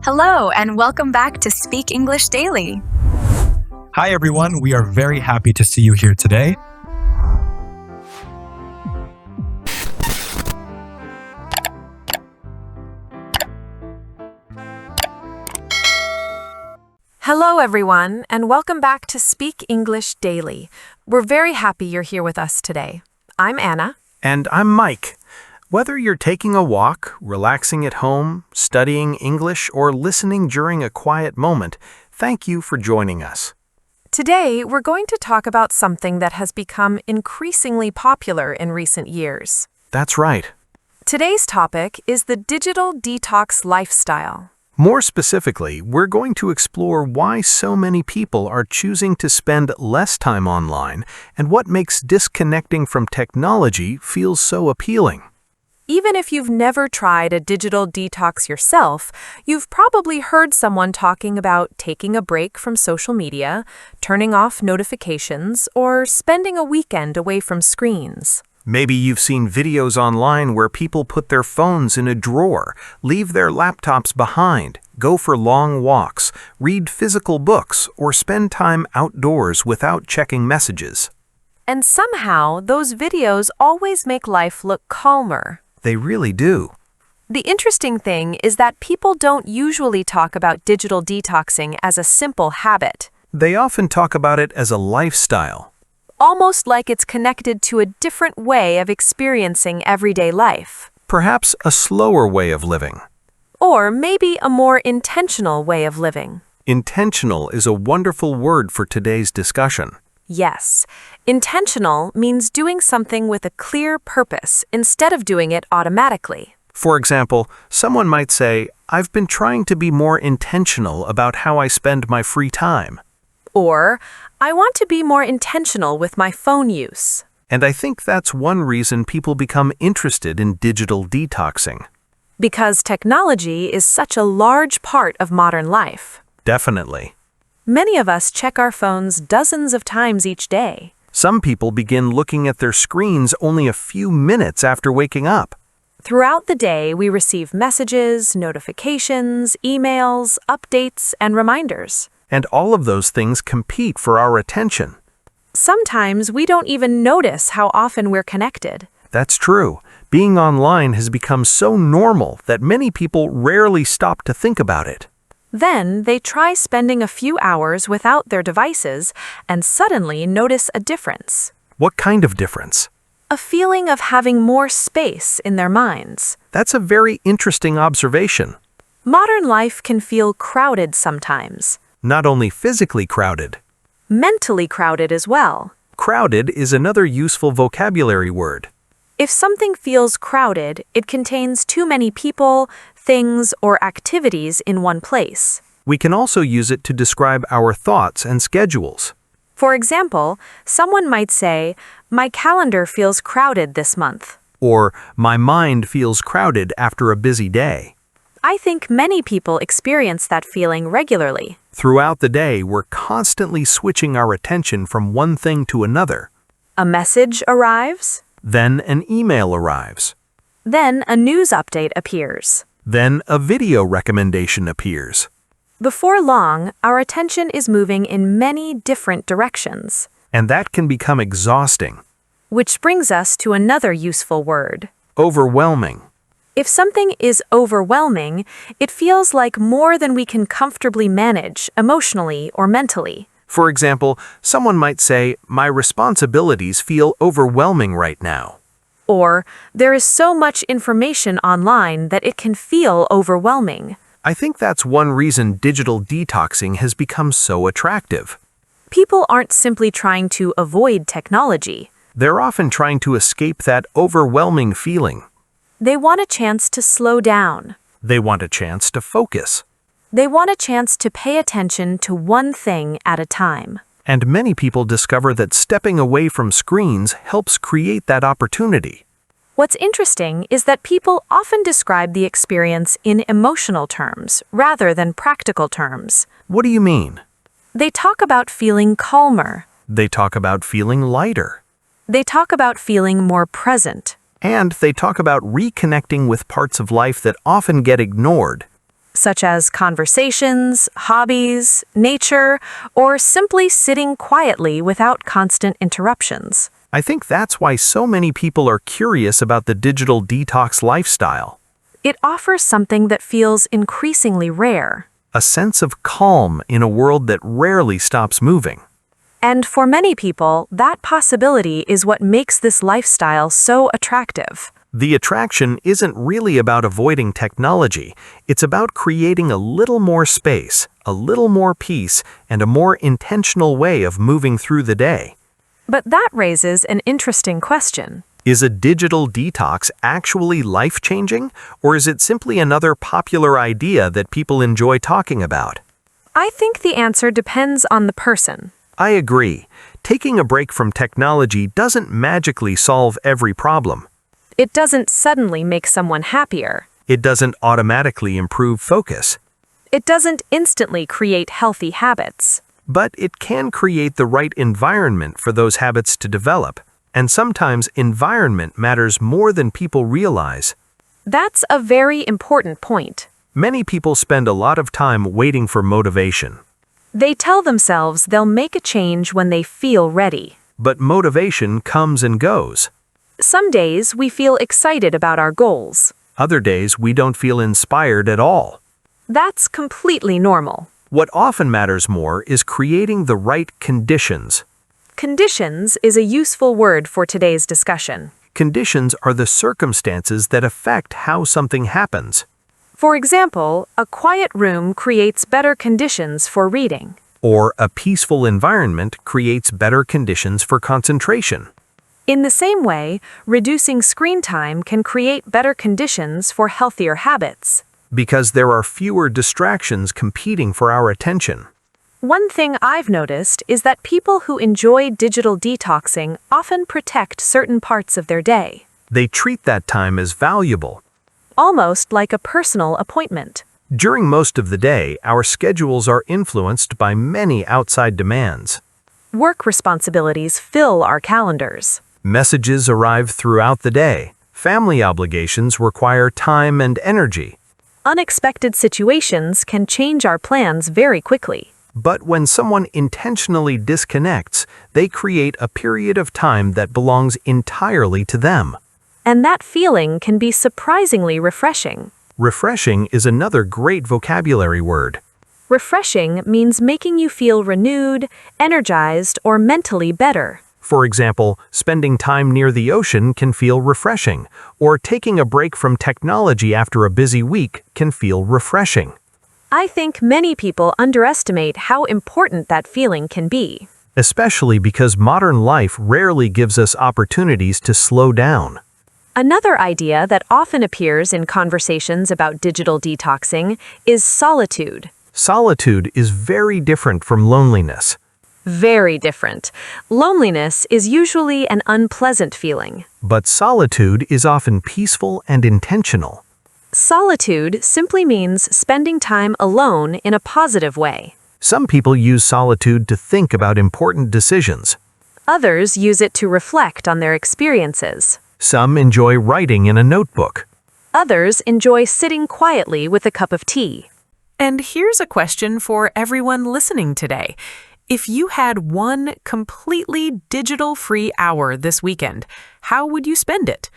Hello, and welcome back to Speak English Daily. Hi, everyone. We are very happy to see you here today. Hello, everyone, and welcome back to Speak English Daily. We're very happy you're here with us today. I'm Anna. And I'm Mike. Whether you're taking a walk, relaxing at home, studying English, or listening during a quiet moment, thank you for joining us. Today, we're going to talk about something that has become increasingly popular in recent years. That's right. Today's topic is the digital detox lifestyle. More specifically, we're going to explore why so many people are choosing to spend less time online and what makes disconnecting from technology feel so appealing. Even if you've never tried a digital detox yourself, you've probably heard someone talking about taking a break from social media, turning off notifications, or spending a weekend away from screens. Maybe you've seen videos online where people put their phones in a drawer, leave their laptops behind, go for long walks, read physical books, or spend time outdoors without checking messages. And somehow, those videos always make life look calmer. They really do. The interesting thing is that people don't usually talk about digital detoxing as a simple habit, They often talk about it as a lifestyle. almost like it's connected to a different way of experiencing everyday life, Perhaps a slower way of living. or maybe a more intentional way of living. Intentional is a wonderful word for today's discussion. Yes, intentional means doing something with a clear purpose instead of doing it automatically. For example, someone might say, I've been trying to be more intentional about how I spend my free time. Or, I want to be more intentional with my phone use. And I think that's one reason people become interested in digital detoxing. Because technology is such a large part of modern life. Definitely. Many of us check our phones dozens of times each day. Some people begin looking at their screens only a few minutes after waking up. Throughout the day, we receive messages, notifications, emails, updates, and reminders. And all of those things compete for our attention. Sometimes we don't even notice how often we're connected. That's true. Being online has become so normal that many people rarely stop to think about it. Then they try spending a few hours without their devices and suddenly notice a difference. What kind of difference? A feeling of having more space in their minds. That's a very interesting observation. Modern life can feel crowded sometimes. Not only physically crowded. Mentally crowded as well. Crowded is another useful vocabulary word. If something feels crowded, it contains too many people, things, or activities in one place. We can also use it to describe our thoughts and schedules. For example, someone might say, "My calendar feels crowded this month." Or, my mind feels crowded after a busy day. I think many people experience that feeling regularly. Throughout the day, we're constantly switching our attention from one thing to another. A message arrives, Then an email arrives. then a news update appears. Then a video recommendation appears. Before long, our attention is moving in many different directions. And that can become exhausting. Which brings us to another useful word. Overwhelming. If something is overwhelming, it feels like more than we can comfortably manage emotionally or mentally. For example, someone might say, my responsibilities feel overwhelming right now. Or, there is so much information online that it can feel overwhelming. I think that's one reason digital detoxing has become so attractive. People aren't simply trying to avoid technology. They're often trying to escape that overwhelming feeling. They want a chance to slow down. They want a chance to focus. They want a chance to pay attention to one thing at a time. And many people discover that stepping away from screens helps create that opportunity. What's interesting is that people often describe the experience in emotional terms rather than practical terms. What do you mean? They talk about feeling calmer. They talk about feeling lighter. They talk about feeling more present. And they talk about reconnecting with parts of life that often get ignored. such as conversations, hobbies, nature, or simply sitting quietly without constant interruptions. I think that's why so many people are curious about the digital detox lifestyle. It offers something that feels increasingly rare. A sense of calm in a world that rarely stops moving. And for many people, that possibility is what makes this lifestyle so attractive. The attraction isn't really about avoiding technology. It's about creating a little more space, a little more peace, and a more intentional way of moving through the day. But that raises an interesting question. Is a digital detox actually life-changing, or is it simply another popular idea that people enjoy talking about? I think the answer depends on the person. I agree. Taking a break from technology doesn't magically solve every problem. It doesn't suddenly make someone happier. It doesn't automatically improve focus. It doesn't instantly create healthy habits. But it can create the right environment for those habits to develop. And sometimes environment matters more than people realize. That's a very important point. Many people spend a lot of time waiting for motivation. They tell themselves they'll make a change when they feel ready. But motivation comes and goes. Some days we feel excited about our goals. Other days we don't feel inspired at all. That's completely normal. What often matters more is creating the right conditions. Conditions is a useful word for today's discussion. Conditions are the circumstances that affect how something happens. For example, a quiet room creates better conditions for reading. Or a peaceful environment creates better conditions for concentration. In the same way, reducing screen time can create better conditions for healthier habits. Because there are fewer distractions competing for our attention. One thing I've noticed is that people who enjoy digital detoxing often protect certain parts of their day. They treat that time as valuable. Almost like a personal appointment. During most of the day, our schedules are influenced by many outside demands. Work responsibilities fill our calendars. Messages arrive throughout the day. Family obligations require time and energy. Unexpected situations can change our plans very quickly. But when someone intentionally disconnects, they create a period of time that belongs entirely to them. And that feeling can be surprisingly refreshing. Refreshing is another great vocabulary word. Refreshing means making you feel renewed, energized, or mentally better. For example, spending time near the ocean can feel refreshing, or taking a break from technology after a busy week can feel refreshing. I think many people underestimate how important that feeling can be. Especially because modern life rarely gives us opportunities to slow down. Another idea that often appears in conversations about digital detoxing is solitude. Solitude is very different from loneliness. Very different. Loneliness is usually an unpleasant feeling. But solitude is often peaceful and intentional. Solitude simply means spending time alone in a positive way. Some people use solitude to think about important decisions. Others use it to reflect on their experiences. Some enjoy writing in a notebook. Others enjoy sitting quietly with a cup of tea. And here's a question for everyone listening today. If you had one completely digital-free hour this weekend, how would you spend it?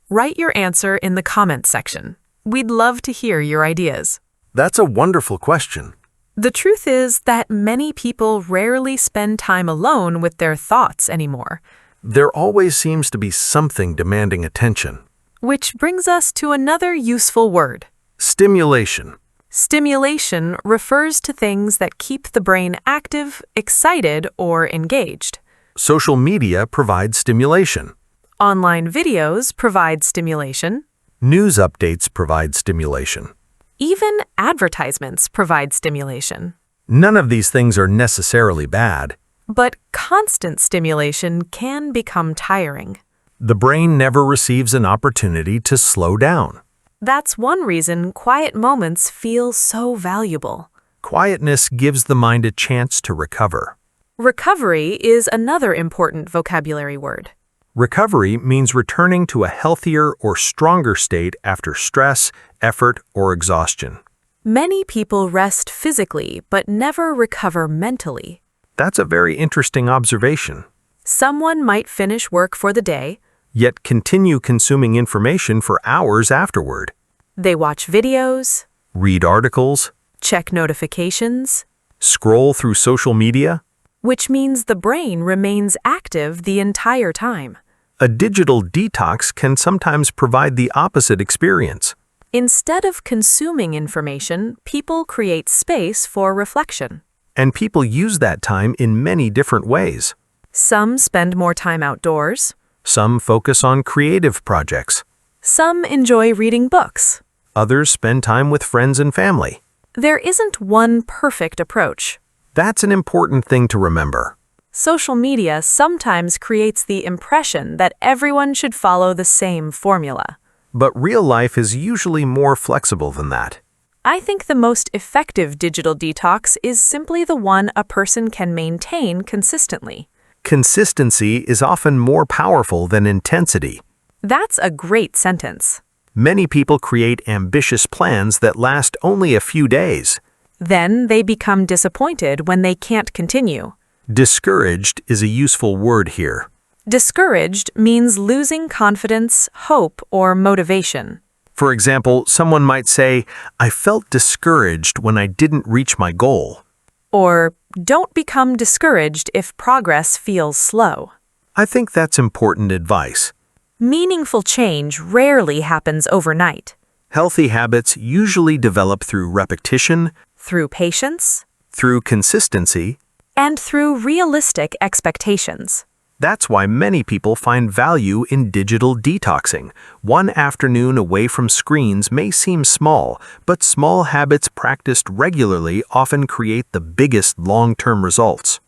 Write your answer in the comments section. We'd love to hear your ideas. That's a wonderful question. The truth is that many people rarely spend time alone with their thoughts anymore. There always seems to be something demanding attention. Which brings us to another useful word. Stimulation. Stimulation refers to things that keep the brain active, excited, or engaged. Social media provides stimulation. Online videos provide stimulation. News updates provide stimulation. Even advertisements provide stimulation. None of these things are necessarily bad. But constant stimulation can become tiring. The brain never receives an opportunity to slow down. That's one reason quiet moments feel so valuable. Quietness gives the mind a chance to recover. Recovery is another important vocabulary word. Recovery means returning to a healthier or stronger state after stress, effort, or exhaustion. Many people rest physically but never recover mentally. That's a very interesting observation. Someone might finish work for the day. Yet continue consuming information for hours afterward. They watch videos, Read articles, check notifications, scroll through social media. which means the brain remains active the entire time. A digital detox can sometimes provide the opposite experience. Instead of consuming information, people create space for reflection. And people use that time in many different ways. Some spend more time outdoors. Some focus on creative projects. Some enjoy reading books. Others spend time with friends and family. There isn't one perfect approach. That's an important thing to remember. Social media sometimes creates the impression that everyone should follow the same formula. But real life is usually more flexible than that. I think the most effective digital detox is simply the one a person can maintain consistently. Consistency is often more powerful than intensity. That's a great sentence. Many people create ambitious plans that last only a few days. Then they become disappointed when they can't continue. Discouraged is a useful word here. Discouraged means losing confidence, hope, or motivation. For example, someone might say, "I felt discouraged when I didn't reach my goal." Or, don't become discouraged if progress feels slow. I think that's important advice. Meaningful change rarely happens overnight. Healthy habits usually develop through repetition, Through patience, through consistency. and through realistic expectations. That's why many people find value in digital detoxing. One afternoon away from screens may seem small, but small habits practiced regularly often create the biggest long-term results.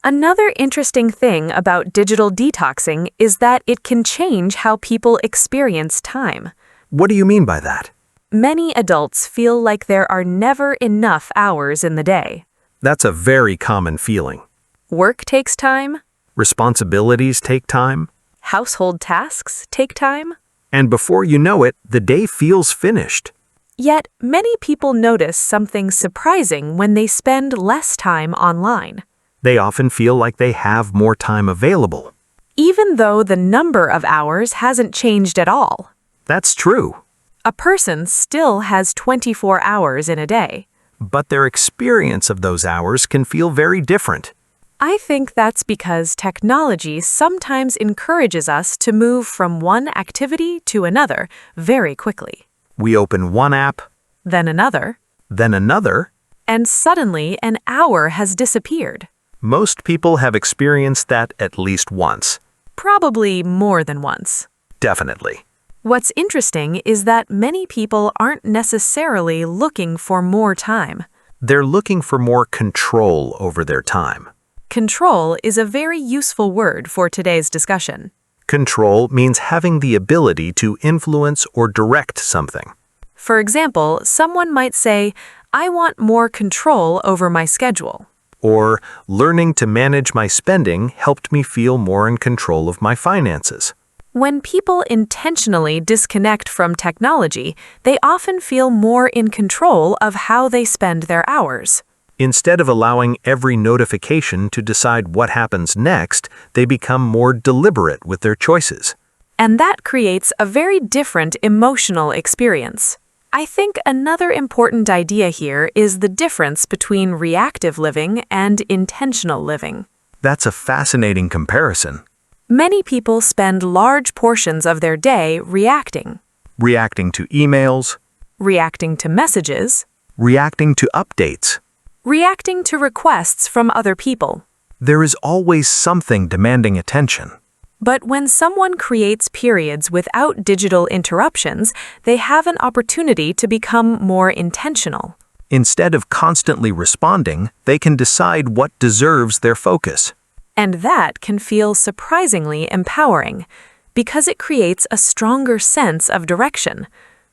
Another interesting thing about digital detoxing is that it can change how people experience time. What do you mean by that? Many adults feel like there are never enough hours in the day. That's a very common feeling. Work takes time, Responsibilities take time, household tasks take time. and before you know it, the day feels finished. Yet, many people notice something surprising when they spend less time online. They often feel like they have more time available. Even though the number of hours hasn't changed at all. That's true, A person still has 24 hours in a day. but their experience of those hours can feel very different. I think that's because technology sometimes encourages us to move from one activity to another very quickly. We open one app, Then another, then another. and suddenly an hour has disappeared. Most people have experienced that at least once. Probably more than once. Definitely. What's interesting is that many people aren't necessarily looking for more time. They're looking for more control over their time. Control is a very useful word for today's discussion. Control means having the ability to influence or direct something. For example, someone might say, I want more control over my schedule. Or, learning to manage my spending helped me feel more in control of my finances. When people intentionally disconnect from technology, they often feel more in control of how they spend their hours. Instead of allowing every notification to decide what happens next, they become more deliberate with their choices. And that creates a very different emotional experience. I think another important idea here is the difference between reactive living and intentional living. That's a fascinating comparison. Many people spend large portions of their day reacting, Reacting to emails, reacting to messages, reacting to updates. reacting to requests from other people. There is always something demanding attention. But when someone creates periods without digital interruptions, they have an opportunity to become more intentional. Instead of constantly responding, they can decide what deserves their focus. And that can feel surprisingly empowering, because it creates a stronger sense of direction.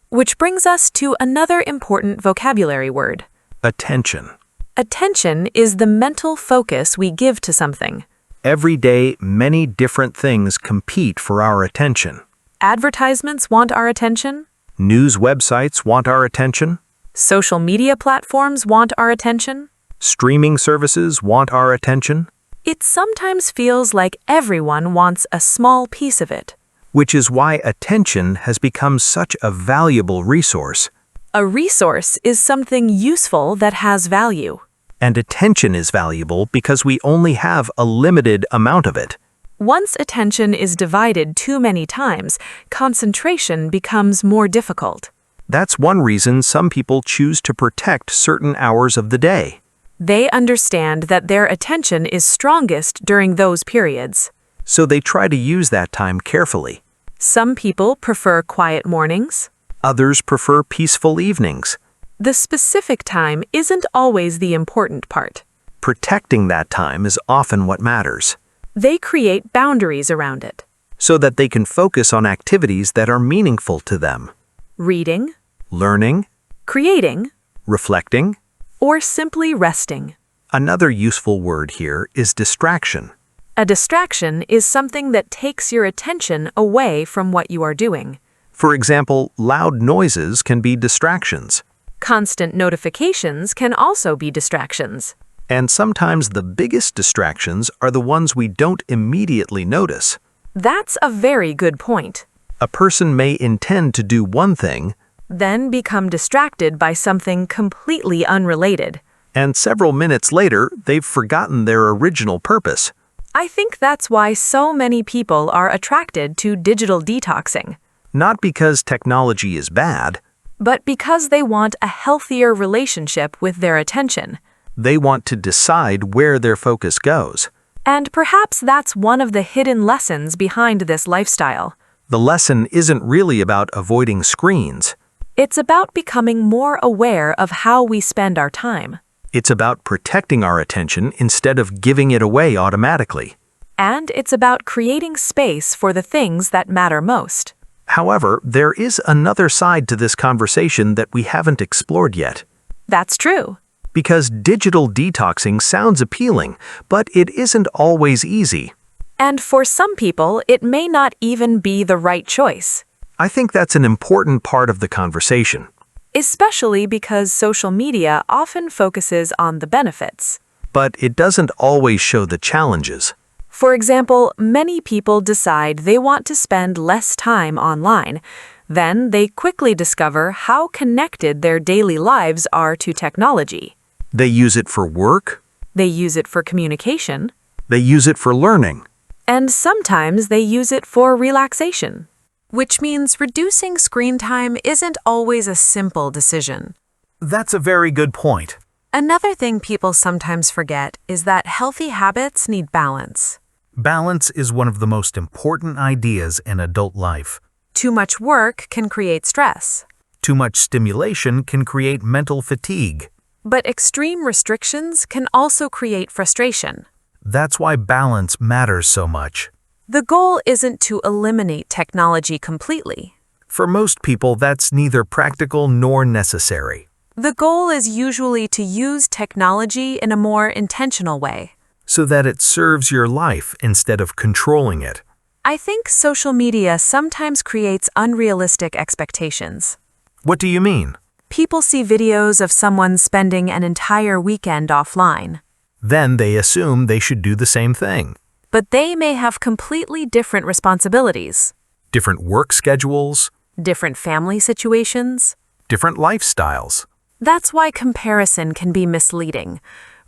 Which brings us to another important vocabulary word. Attention. Attention is the mental focus we give to something. Every day, many different things compete for our attention. Advertisements want our attention. News websites want our attention. Social media platforms want our attention. Streaming services want our attention, It sometimes feels like everyone wants a small piece of it. which is why attention has become such a valuable resource. A resource is something useful that has value. And attention is valuable because we only have a limited amount of it. Once attention is divided too many times, concentration becomes more difficult. That's one reason some people choose to protect certain hours of the day. They understand that their attention is strongest during those periods. So they try to use that time carefully. Some people prefer quiet mornings. Others prefer peaceful evenings. The specific time isn't always the important part. Protecting that time is often what matters, They create boundaries around it. so that they can focus on activities that are meaningful to them. Reading, Learning, creating, reflecting. or simply resting. Another useful word here is distraction. A distraction is something that takes your attention away from what you are doing. For example, loud noises can be distractions. Constant notifications can also be distractions. And sometimes the biggest distractions are the ones we don't immediately notice. That's a very good point. A person may intend to do one thing, Then become distracted by something completely unrelated. and several minutes later, they've forgotten their original purpose. I think that's why so many people are attracted to digital detoxing, Not because technology is bad, but because they want a healthier relationship with their attention. they want to decide where their focus goes. And perhaps that's one of the hidden lessons behind this lifestyle. The lesson isn't really about avoiding screens. It's about becoming more aware of how we spend our time. It's about protecting our attention instead of giving it away automatically. And it's about creating space for the things that matter most. However, there is another side to this conversation that we haven't explored yet. That's true. Because digital detoxing sounds appealing, but it isn't always easy. And for some people, it may not even be the right choice, I think that's an important part of the conversation. especially because social media often focuses on the benefits. But it doesn't always show the challenges. For example, many people decide they want to spend less time online. Then they quickly discover how connected their daily lives are to technology. They use it for work, They use it for communication, they use it for learning. and sometimes they use it for relaxation. Which means reducing screen time isn't always a simple decision. That's a very good point. Another thing people sometimes forget is that healthy habits need balance. Balance is one of the most important ideas in adult life. Too much work can create stress, Too much stimulation can create mental fatigue. but extreme restrictions can also create frustration. That's why balance matters so much. The goal isn't to eliminate technology completely. For most people, that's neither practical nor necessary. The goal is usually to use technology in a more intentional way. So that it serves your life instead of controlling it. I think social media sometimes creates unrealistic expectations. What do you mean? People see videos of someone spending an entire weekend offline, Then they assume they should do the same thing. but they may have completely different responsibilities, Different work schedules, different family situations. different lifestyles. That's why comparison can be misleading.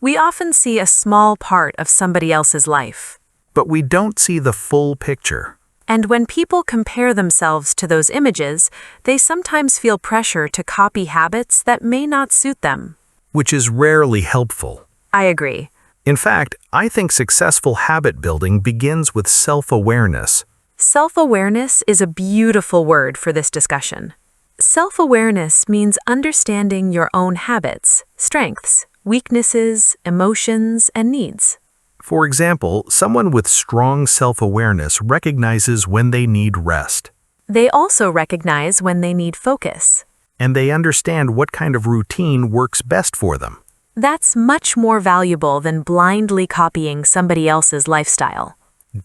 We often see a small part of somebody else's life. But we don't see the full picture. And when people compare themselves to those images, they sometimes feel pressure to copy habits that may not suit them. Which is rarely helpful. I agree. In fact, I think successful habit building begins with self-awareness. Self-awareness is a beautiful word for this discussion. Self-awareness means understanding your own habits, strengths, weaknesses, emotions, and needs. For example, someone with strong self-awareness recognizes when they need rest, They also recognize when they need focus. and they understand what kind of routine works best for them. That's much more valuable than blindly copying somebody else's lifestyle.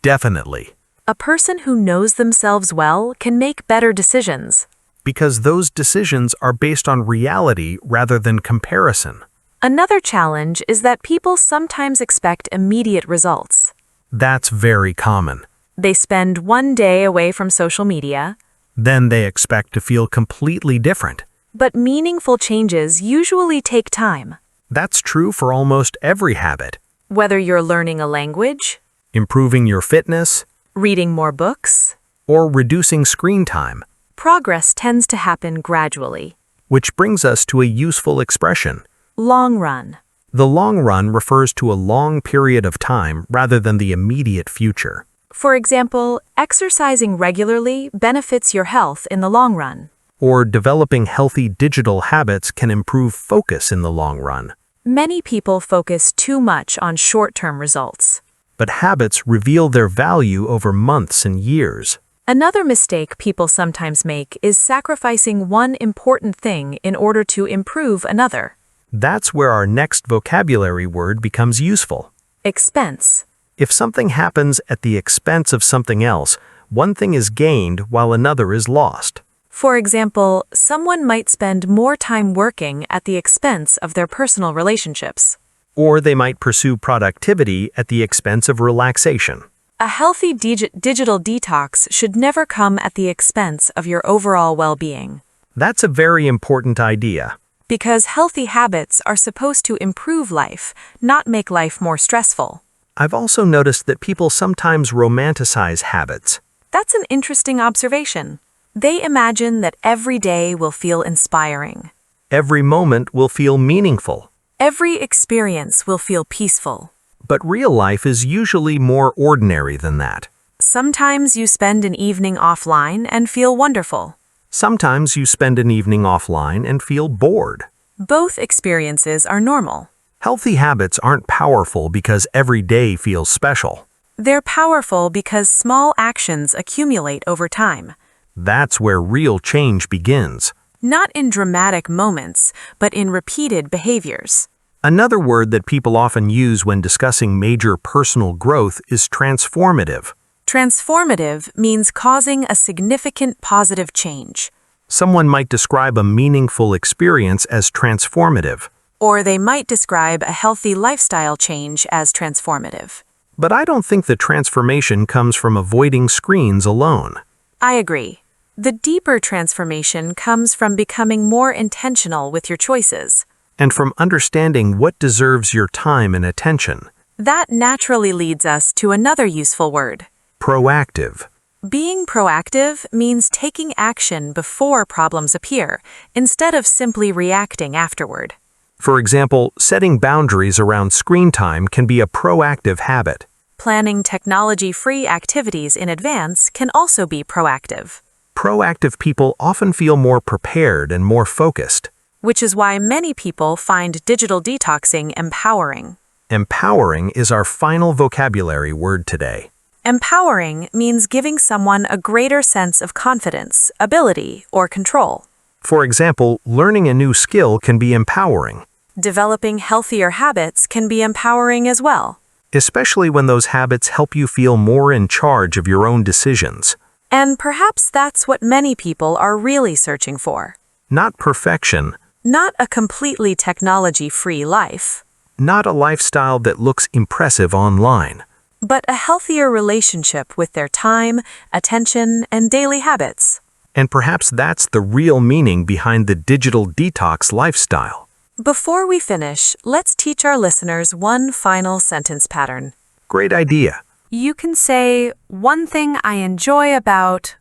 Definitely. A person who knows themselves well can make better decisions. because those decisions are based on reality rather than comparison. Another challenge is that people sometimes expect immediate results. That's very common. They spend one day away from social media, Then they expect to feel completely different. but meaningful changes usually take time. That's true for almost every habit. Whether you're learning a language, Improving your fitness, reading more books, or reducing screen time, progress tends to happen gradually. which brings us to a useful expression. Long run. The long run refers to a long period of time rather than the immediate future. For example, exercising regularly benefits your health in the long run. Or developing healthy digital habits can improve focus in the long run. Many people focus too much on short-term results. But habits reveal their value over months and years. Another mistake people sometimes make is sacrificing one important thing in order to improve another. That's where our next vocabulary word becomes useful. Expense. If something happens at the expense of something else, one thing is gained while another is lost. For example, someone might spend more time working at the expense of their personal relationships. Or they might pursue productivity at the expense of relaxation. A healthy digital detox should never come at the expense of your overall well-being. That's a very important idea. Because healthy habits are supposed to improve life, not make life more stressful. I've also noticed that people sometimes romanticize habits. That's an interesting observation. They imagine that every day will feel inspiring. Every moment will feel meaningful. Every experience will feel peaceful. But real life is usually more ordinary than that. Sometimes you spend an evening offline and feel wonderful. Sometimes you spend an evening offline and feel bored. Both experiences are normal. Healthy habits aren't powerful because every day feels special. They're powerful because small actions accumulate over time. That's where real change begins. Not in dramatic moments, but in repeated behaviors. Another word that people often use when discussing major personal growth is transformative. Transformative means causing a significant positive change. Someone might describe a meaningful experience as transformative. Or they might describe a healthy lifestyle change as transformative. But I don't think the transformation comes from avoiding screens alone. I agree. The deeper transformation comes from becoming more intentional with your choices. And from understanding what deserves your time and attention. That naturally leads us to another useful word. Proactive. Being proactive means taking action before problems appear, instead of simply reacting afterward. For example, setting boundaries around screen time can be a proactive habit. Planning technology-free activities in advance can also be proactive. Proactive people often feel more prepared and more focused. Which is why many people find digital detoxing empowering. Empowering is our final vocabulary word today. Empowering means giving someone a greater sense of confidence, ability, or control. For example, learning a new skill can be empowering. Developing healthier habits can be empowering as well. Especially when those habits help you feel more in charge of your own decisions. And perhaps that's what many people are really searching for. Not perfection. Not a completely technology-free life. Not a lifestyle that looks impressive online. But a healthier relationship with their time, attention, and daily habits. And perhaps that's the real meaning behind the digital detox lifestyle. Before we finish, let's teach our listeners one final sentence pattern. Great idea. You can say, one thing I enjoy about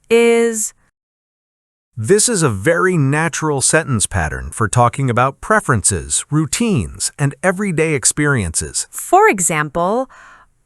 is... This is a very natural sentence pattern for talking about preferences, routines, and everyday experiences. For example,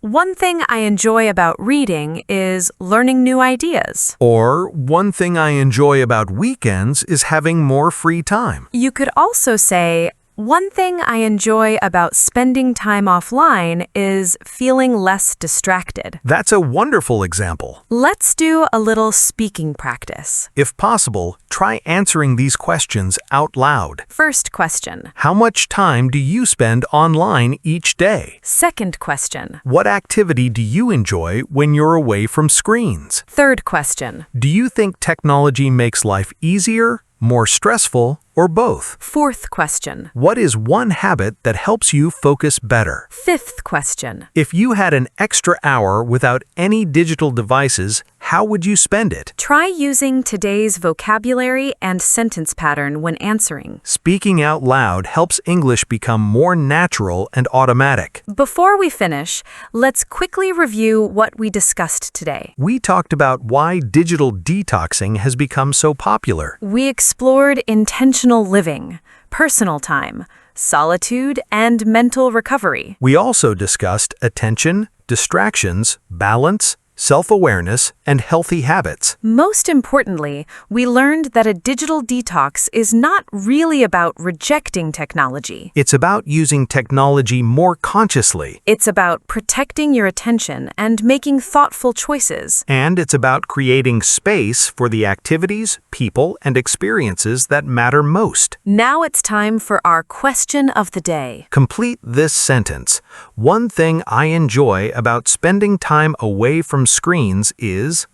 one thing I enjoy about reading is learning new ideas. Or, one thing I enjoy about weekends is having more free time. You could also say, One thing I enjoy about spending time offline is feeling less distracted. That's a wonderful example. Let's do a little speaking practice. If possible, try answering these questions out loud. First question. How much time do you spend online each day? Second question. What activity do you enjoy when you're away from screens? Third question. Do you think technology makes life easier, more stressful, or both? Fourth question. What is one habit that helps you focus better? Fifth question. If you had an extra hour without any digital devices, how would you spend it? Try using today's vocabulary and sentence pattern when answering. Speaking out loud helps English become more natural and automatic. Before we finish, let's quickly review what we discussed today. We talked about why digital detoxing has become so popular. We explored intentional living, personal time, solitude, and mental recovery. We also discussed attention, distractions, balance, self-awareness, and healthy habits. Most importantly, we learned that a digital detox is not really about rejecting technology. It's about using technology more consciously. It's about protecting your attention and making thoughtful choices. And it's about creating space for the activities, people, and experiences that matter most. Now it's time for our question of the day. Complete this sentence. One thing I enjoy about spending time away from screens is...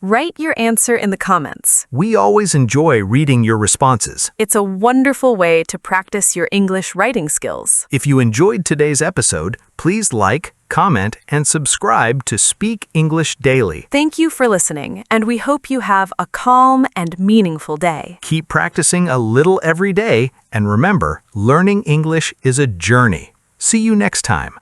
Write your answer in the comments. We always enjoy reading your responses. It's a wonderful way to practice your English writing skills. If you enjoyed today's episode, please like, comment, and subscribe to Speak English Daily. Thank you for listening, and we hope you have a calm and meaningful day. Keep practicing a little every day, and remember, learning English is a journey. See you next time.